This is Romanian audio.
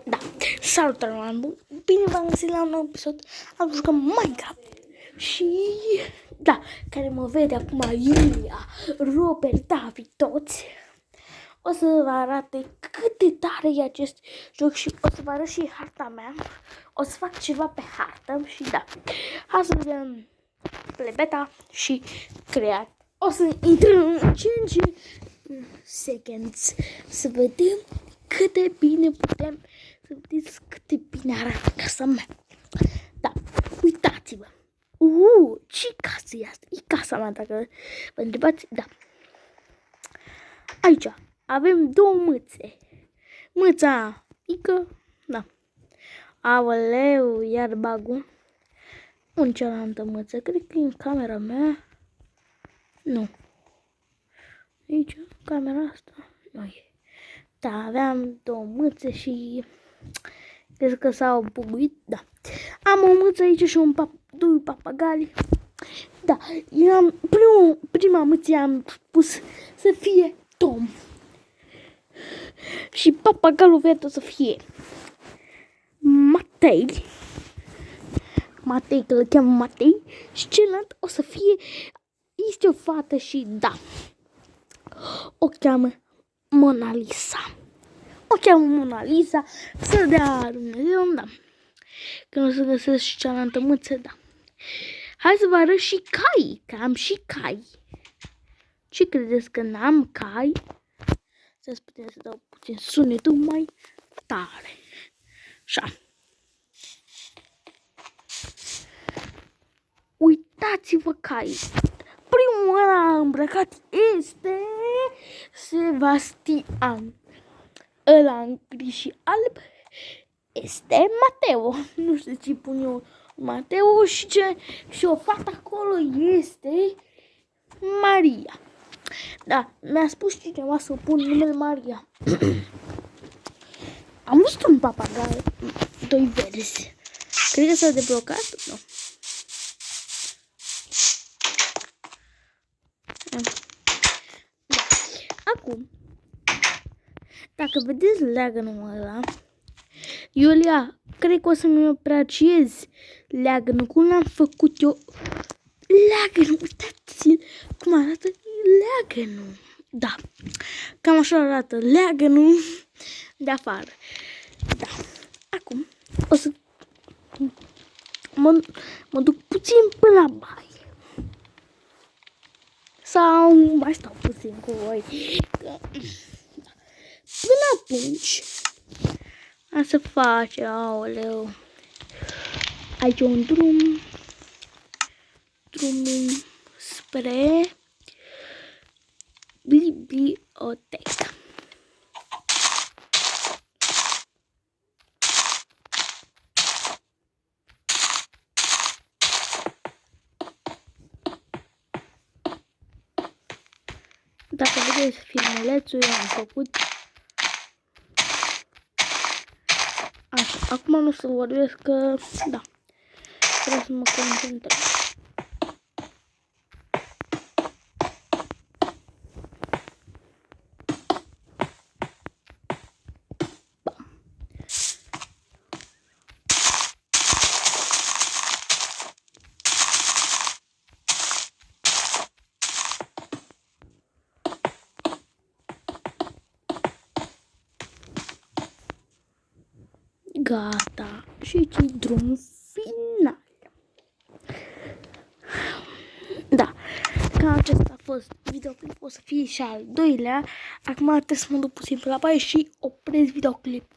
Da, salutare, oameni! Bine v-am găsit la un nou episod. Am jucat Minecraft și, da, care mă vede acum Iulia, Robert, David, toți. O să vă arate cât de tare e acest joc și o să vă arăt și harta mea. O să fac ceva pe hartă și da. Hai să vedem play beta și creat. O să intrăm în 5 seconds să vedem cât de bine putem, să vedeți cât de bine arată casa mea. Da, uitați-vă. Ce casă e asta? E casa mea, dacă vă întrebați. Da. Aici avem două mâțe. Mâța mică, da. Aoleu, iar bagul. În cealaltă mâță, cred că e în camera mea. Nu. Aici, camera asta, nu e. Da, aveam două mâțe și cred că s-au buguit, da. Am o mâță aici și doi papagali. Da, prima mâță am pus să fie Tom. Și papagalul verde o să fie Matei. Matei, că îl cheamă Matei. Și celălalt o să fie, este o fată și da, o cheamă Mona Lisa. O cheamă Mona Lisa, să dea Dumnezeu, da. Când o să găsesc și cealaltă mâță, da. Hai să vă arăt și cai, că am și cai. Ce credeți că n-am cai? Să putem să dau puțin sunetul mai tare. Așa. Uitați-vă cai. Primul ăla îmbrăcat este Sebastian. Ăla în gri și alb este Mateo. Nu știu ce pun eu Mateo și o fată acolo este Maria. Da, mi-a spus cineva să pun numele Maria. Am văzut un papagal, doi verzi. Cred că s-a deblocat? Nu. Da. Acum, dacă vedeți leagănul ăla, Iulia, cred că o să-mi apreciez leagănul, cum l-am făcut eu. Leagănul, uitați-l cum arată leagănul. Da, cam așa arată leagănul de afară. Da, acum o să mă duc puțin până la baie. Sau mai stau puțin cu voi. Până atunci, a să face, aoleu. Aici un drumul spre bibliotecă. Dacă vedeți filmulețul, eu am făcut. Așa, acum nu o să vorbesc că, da, vreau să mă concentrez. Gata. Și aici e drumul final. Da. Ca acesta a fost videoclip, o să fie și al doilea. Acum trebuie să mă duc puțin pe la baie și opresc videoclip.